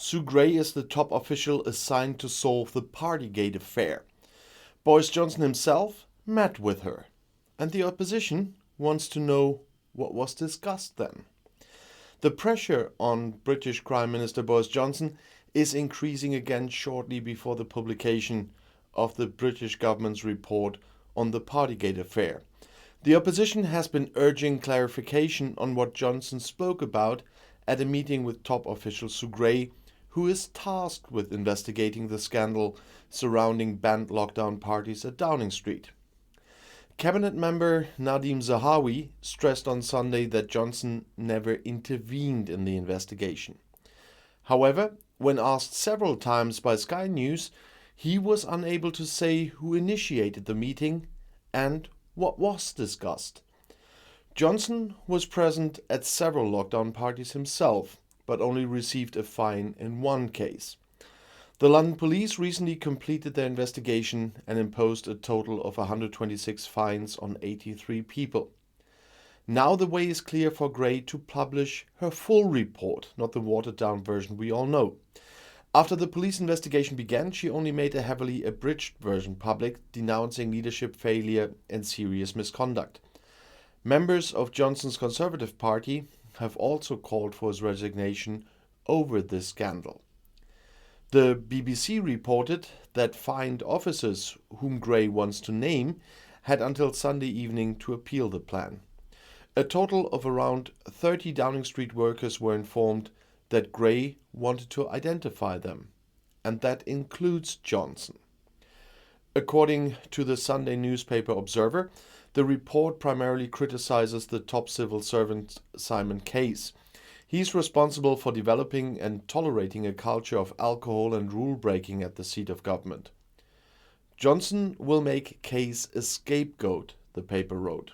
Sue Gray is the top official assigned to solve the Partygate affair. Boris Johnson himself met with her, and the opposition wants to know what was discussed then. The pressure on British Prime Minister Boris Johnson is increasing again shortly before the publication of the British government's report on the Partygate affair. The opposition has been urging clarification on what Johnson spoke about at a meeting with top official Sue Gray, who is tasked with investigating the scandal surrounding banned lockdown parties at Downing Street. Cabinet member Nadhim Zahawi stressed on Sunday that Johnson never intervened in the investigation. However, when asked several times by Sky News, he was unable to say who initiated the meeting and what was discussed. Johnson was present at several lockdown parties himself, but only received a fine in one case. The London police recently completed their investigation and imposed a total of 126 fines on 83 people. Now the way is clear for Gray to publish her full report, not the watered-down version we all know. After the police investigation began, she only made a heavily abridged version public, denouncing leadership failure and serious misconduct. Members of Johnson's Conservative Party have also called for his resignation over this scandal. The BBC reported that fined officers, whom Gray wants to name, had until Sunday evening to appeal the plan. A total of around 30 Downing Street workers were informed that Gray wanted to identify them, and that includes Johnson. According to the Sunday newspaper Observer, the report primarily criticizes the top civil servant Simon Case. He's responsible for developing and tolerating a culture of alcohol and rule-breaking at the seat of government. Johnson will make Case a scapegoat, the paper wrote.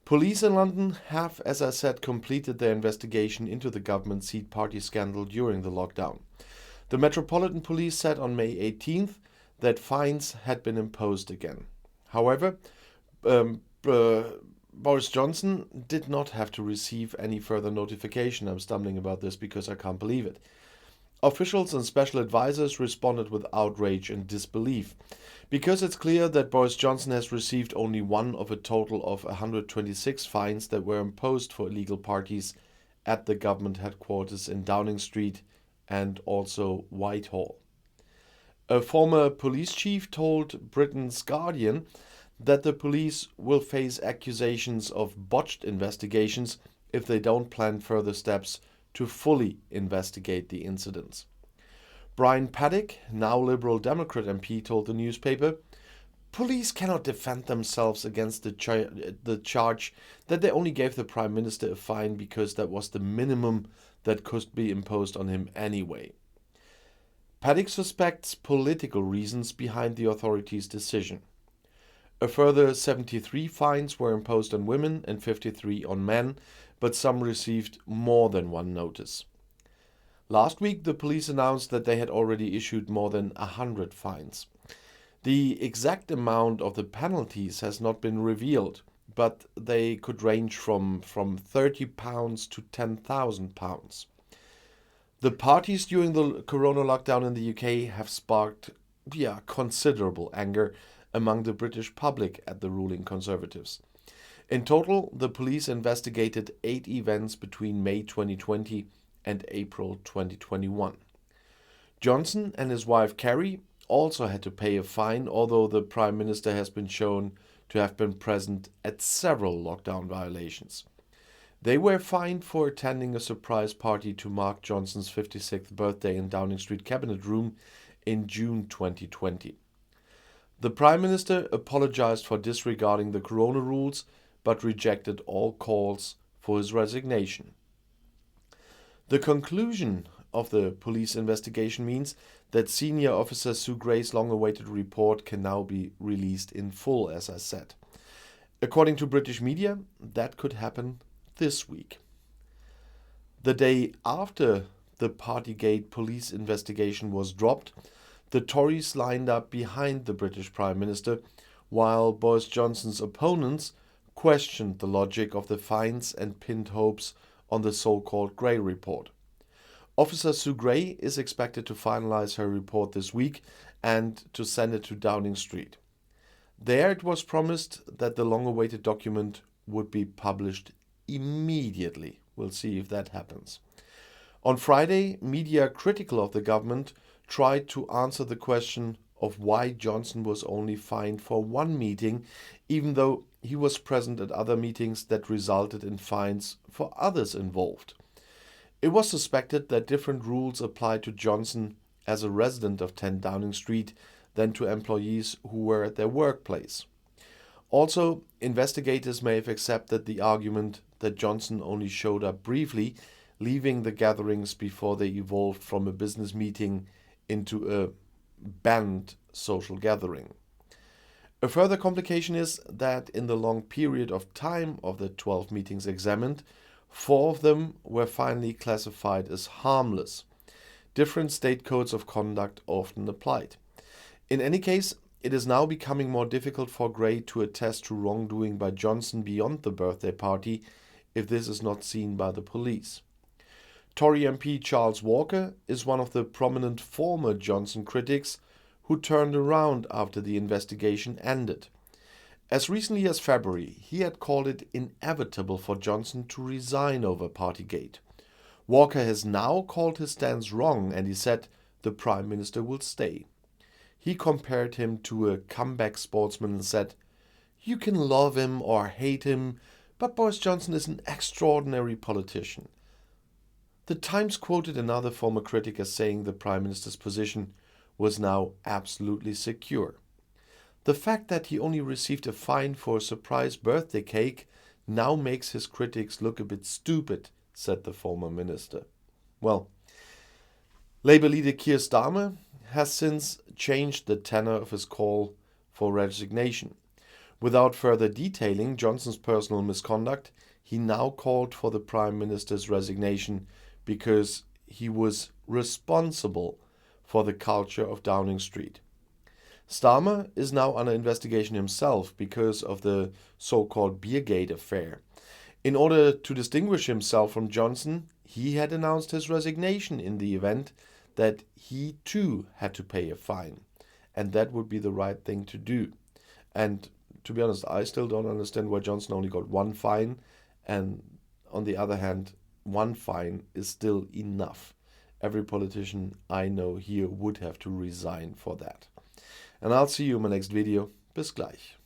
Police in London have, as I said, completed their investigation into the government seat party scandal during the lockdown. The Metropolitan Police said on May 18th that fines had been imposed again. However, Boris Johnson did not have to receive any further notification. I'm stumbling about this because I can't believe it. Officials and special advisors responded with outrage and disbelief, because it's clear that Boris Johnson has received only one of a total of 126 fines that were imposed for illegal parties at the government headquarters in Downing Street and also Whitehall. A former police chief told Britain's Guardian that the police will face accusations of botched investigations if they don't plan further steps to fully investigate the incidents. Brian Paddick, now Liberal Democrat MP, told the newspaper, "Police cannot defend themselves against the charge that they only gave the Prime Minister a fine because that was the minimum that could be imposed on him anyway." Paddick suspects political reasons behind the authorities' decision. A further 73 fines were imposed on women and 53 on men, but some received more than one notice. Last week, the police announced that they had already issued more than 100 fines. The exact amount of the penalties has not been revealed, but they could range from £30 to £10,000. The parties during the corona lockdown in the UK have sparked considerable anger among the British public at the ruling Conservatives. In total, the police investigated 8 events between May 2020 and April 2021. Johnson and his wife Carrie also had to pay a fine, although the Prime Minister has been shown to have been present at several lockdown violations. They were fined for attending a surprise party to mark Johnson's 56th birthday in Downing Street Cabinet Room in June 2020. The Prime Minister apologized for disregarding the corona rules, but rejected all calls for his resignation. The conclusion of the police investigation means that senior officer Sue Gray's long-awaited report can now be released in full, as I said. According to British media, that could happen this week. The day after the Partygate police investigation was dropped, the Tories lined up behind the British Prime Minister, while Boris Johnson's opponents questioned the logic of the fines and pinned hopes on the so-called Gray report. Officer Sue Gray is expected to finalize her report this week and to send it to Downing Street. There it was promised that the long-awaited document would be published immediately. We'll see if that happens. On Friday, media critical of the government tried to answer the question of why Johnson was only fined for one meeting, even though he was present at other meetings that resulted in fines for others involved. It was suspected that different rules applied to Johnson as a resident of 10 Downing Street than to employees who were at their workplace. Also, investigators may have accepted the argument that Johnson only showed up briefly, leaving the gatherings before they evolved from a business meeting into a banned social gathering. A further complication is that in the long period of time of the 12 meetings examined, 4 of them were finally classified as harmless. Different state codes of conduct often applied. In any case, it is now becoming more difficult for Gray to attest to wrongdoing by Johnson beyond the birthday party if this is not seen by the police. Tory MP Charles Walker is one of the prominent former Johnson critics who turned around after the investigation ended. As recently as February, he had called it inevitable for Johnson to resign over Partygate. Walker has now called his stance wrong and he said the Prime Minister will stay. He compared him to a comeback sportsman and said, "You can love him or hate him, but Boris Johnson is an extraordinary politician." The Times quoted another former critic as saying the Prime Minister's position was now absolutely secure. The fact that he only received a fine for a surprise birthday cake now makes his critics look a bit stupid, said the former minister. Well, Labour leader Keir Starmer has since changed the tenor of his call for resignation. Without further detailing Johnson's personal misconduct, he now called for the Prime Minister's resignation because he was responsible for the culture of Downing Street. Starmer is now under investigation himself because of the so-called Beergate affair. In order to distinguish himself from Johnson, he had announced his resignation in the event that he too had to pay a fine. And that would be the right thing to do. And to be honest, I still don't understand why Johnson only got one fine. And on the other hand, one fine is still enough. Every politician I know here would have to resign for that. And I'll see you in my next video. Bis gleich.